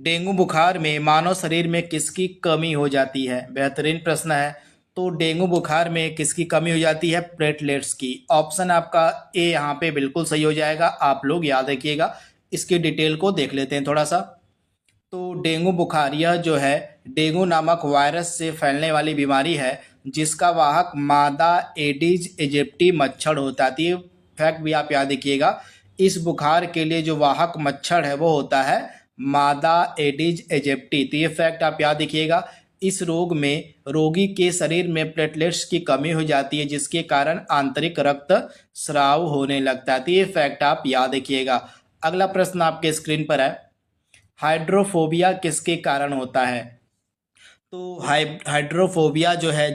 Dengue बुखार में मानव शरीर में किसकी कमी हो जाती है? बेहतरीन प्रश्न है। तो डेंगू बुखार में किसकी कमी हो जाती है? प्लेटलेट्स की। ऑप्शन आपका ए यहाँ पे बिल्कुल सही हो जाएगा। आप लोग याद रखिएगा। इसकी डिटेल को देख लेते हैं थोड़ा सा। तो डेंगू बुखार यह जो है डेंगू नामक वायरस से फैलने वाली बीमारी है जिसका वाहक मादा एडिज इजिप्टी मच्छर होता है। तो ये फैक्ट भी आप याद रखिएगा। इस बुखार के लिए जो वाहक मच्छर है वो होता है मादा एडिज इजिप्टी। तो ये फैक्ट आप याद रखिएगा। इस रोग में रोगी के शरीर में प्लेटलेट्स की कमी हो जाती है जिसके कारण आंतरिक रक्त स्राव होने लगता है। तो ये फैक्ट आप याद रखिएगा। अगला प्रश्न आपके स्क्रीन पर है, हाइड्रोफोबिया किसके कारण होता है? तो हाइड्रोफोबिया जो है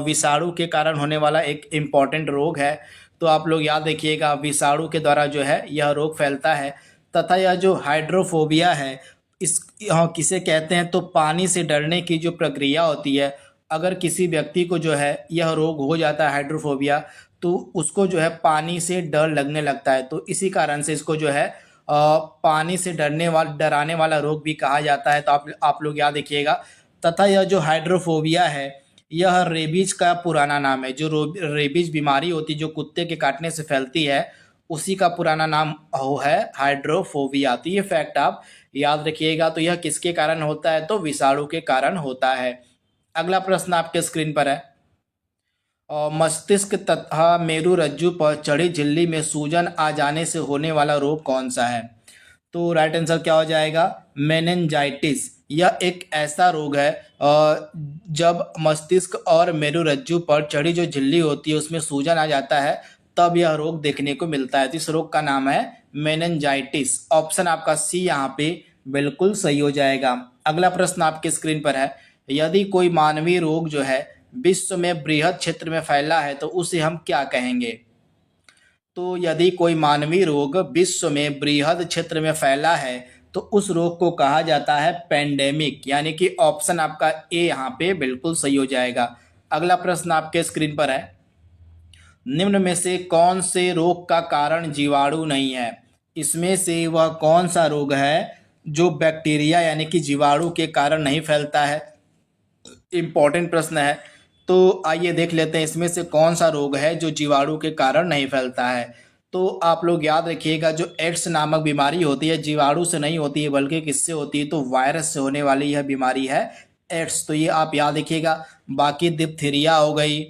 विषाणु के कारण होने वाला एक इम्पॉर्टेंट रोग है। तो आप लोग याद रखिएगा, विषाणु के द्वारा जो है यह रोग फैलता है। तथा यह जो हाइड्रोफोबिया है इस किसे कहते हैं? तो पानी से डरने की जो प्रक्रिया होती है, अगर किसी व्यक्ति को जो है यह रोग हो जाता है हाइड्रोफोबिया, तो उसको जो है पानी से डर लगने लगता है। तो इसी कारण से इसको जो है पानी से डराने वाला रोग भी कहा जाता है। तो आप लोग याद रखिएगा। तथा यह जो हाइड्रोफोबिया है यह रेबीज का पुराना नाम है। जो रेबीज बीमारी होती है जो कुत्ते के काटने से फैलती है, उसी का पुराना नाम वो है हाइड्रोफोबिया। तो ये फैक्ट आप याद रखिएगा। तो यह किसके कारण होता है? तो विषाणु के कारण होता है। अगला प्रश्न आपके स्क्रीन पर है, और मस्तिष्क तथा मेरुरज्जु पर चढ़ी झिल्ली में सूजन आ जाने से होने वाला रोग कौन सा है? तो राइट आंसर क्या हो जाएगा? मेनिंजाइटिस। यह एक ऐसा रोग है जब मस्तिष्क और मेरुरज्जु पर चढ़ी जो झिल्ली होती है उसमें सूजन आ जाता है, तब यह रोग देखने को मिलता है। तो इस रोग का नाम है मेनिंजाइटिस। ऑप्शन आपका सी यहाँ पे बिल्कुल सही हो जाएगा। अगला प्रश्न आपके स्क्रीन पर है, यदि कोई मानवीय रोग जो है विश्व में बृहद क्षेत्र में फैला है तो उसे हम क्या कहेंगे? तो यदि कोई मानवीय रोग विश्व में बृहद क्षेत्र में फैला है तो उस रोग को कहा जाता है पेंडेमिक। यानी कि ऑप्शन आपका ए यहाँ पे बिल्कुल सही हो जाएगा। अगला प्रश्न आपके स्क्रीन पर है, निम्न में से कौन से रोग का कारण जीवाणु नहीं है? इसमें से वह कौन सा रोग है जो बैक्टीरिया यानी कि जीवाणु के कारण नहीं फैलता है? इम्पॉर्टेंट प्रश्न है। तो आइए देख लेते हैं इसमें से कौन सा रोग है जो जीवाणु के कारण नहीं फैलता है। तो आप लोग याद रखिएगा, जो एड्स नामक बीमारी होती है जीवाणु से नहीं होती है बल्कि किससे होती है? तो वायरस से होने वाली यह बीमारी है एड्स। तो ये आप याद रखिएगा। बाकी डिप्थीरिया हो गई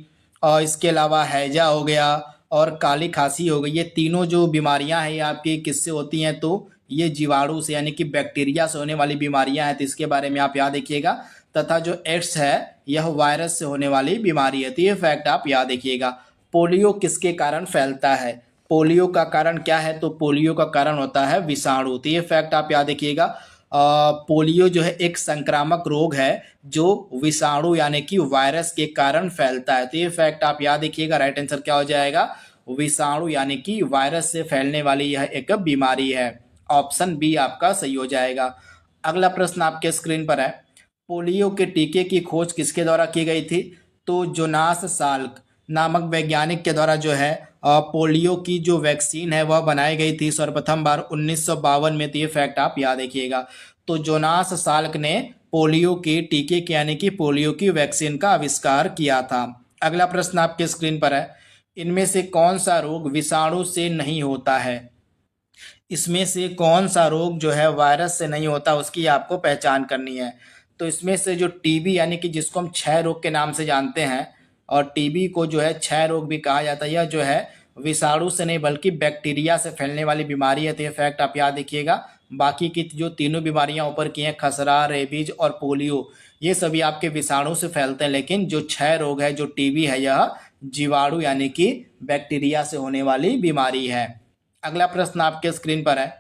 और इसके अलावा हैजा हो गया और काली खांसी हो गई, ये तीनों जो बीमारियां हैं ये आपकी किससे होती हैं? तो ये जीवाणु से यानी कि बैक्टीरिया से होने वाली बीमारियां हैं। तो इसके बारे में आप याद रखिएगा। तथा जो एड्स है यह वायरस से होने वाली बीमारी है। तो ये फैक्ट आप याद रखिएगा। पोलियो किसके कारण फैलता है? पोलियो का कारण क्या है? तो पोलियो का कारण होता है विषाणु। तो ये फैक्ट आप याद रखिएगा। पोलियो जो है एक संक्रामक रोग है जो विषाणु यानी कि वायरस के कारण फैलता है। तो ये फैक्ट आप याद रखिएगा। राइट आंसर क्या हो जाएगा? विषाणु यानी कि वायरस से फैलने वाली यह एक बीमारी है। ऑप्शन बी आपका सही हो जाएगा। अगला प्रश्न आपके स्क्रीन पर है, पोलियो के टीके की खोज किसके द्वारा की गई थी? तो जोनास साल्क नामक वैज्ञानिक के द्वारा जो है पोलियो की जो वैक्सीन है वह बनाई गई थी सर्वप्रथम बार 1952 में। तो ये फैक्ट आप याद रखिएगा। तो जोनास साल्क ने पोलियो के टीके के यानी कि पोलियो की वैक्सीन का आविष्कार किया था। अगला प्रश्न आपके स्क्रीन पर है, इनमें से कौन सा रोग विषाणु से नहीं होता है? इसमें से कौन सा रोग जो है वायरस से नहीं होता उसकी आपको पहचान करनी है। तो इसमें से जो टीबी यानी कि जिसको हम क्षय रोग के नाम से जानते हैं, और टीबी को जो है क्षय रोग भी कहा जाता है, यह जो है विषाणु से नहीं बल्कि बैक्टीरिया से फैलने वाली बीमारी है। तो ये फैक्ट आप याद रखिएगा। बाकी की जो तीनों बीमारियां ऊपर की हैं, खसरा, रेबीज और पोलियो, ये सभी आपके विषाणु से फैलते हैं। लेकिन जो क्षय रोग है, जो टीबी है, यह जीवाणु यानी कि बैक्टीरिया से होने वाली बीमारी है। अगला प्रश्न आपके स्क्रीन पर है,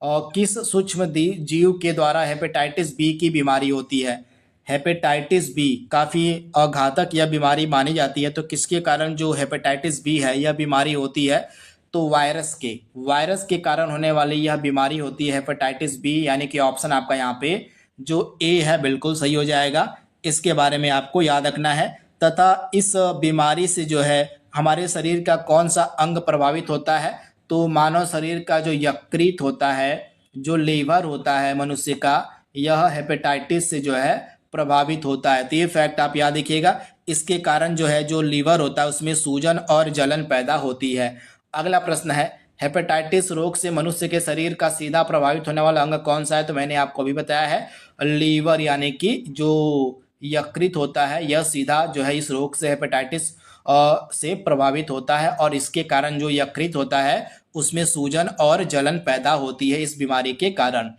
और किस सूक्ष्म जीव के द्वारा हेपेटाइटिस बी की बीमारी होती है? हेपेटाइटिस बी काफ़ी घातक यह बीमारी मानी जाती है। तो किसके कारण जो हेपेटाइटिस बी है यह बीमारी होती है? तो वायरस के कारण होने वाली यह बीमारी होती है हेपेटाइटिस बी। यानी कि ऑप्शन आपका यहाँ पे जो ए है बिल्कुल सही हो जाएगा। इसके बारे में आपको याद रखना है। तथा इस बीमारी से जो है हमारे शरीर का कौन सा अंग प्रभावित होता है? तो मानव शरीर का जो यकृत होता है, जो लीवर होता है मनुष्य का, यह हेपेटाइटिस से जो है प्रभावित होता है। तो ये फैक्ट आप याद रखिएगा। इसके कारण जो है जो लीवर होता है उसमें सूजन और जलन पैदा होती है। अगला प्रश्न है, हेपेटाइटिस रोग से मनुष्य के शरीर का सीधा प्रभावित होने वाला अंग कौन सा है? तो मैंने आपको अभी बताया है लीवर, यानी कि जो यकृत होता है यह सीधा जो है इस रोग से हेपेटाइटिस से प्रभावित होता है और इसके कारण जो यकृत होता है उसमें सूजन और जलन पैदा होती है इस बीमारी के कारण।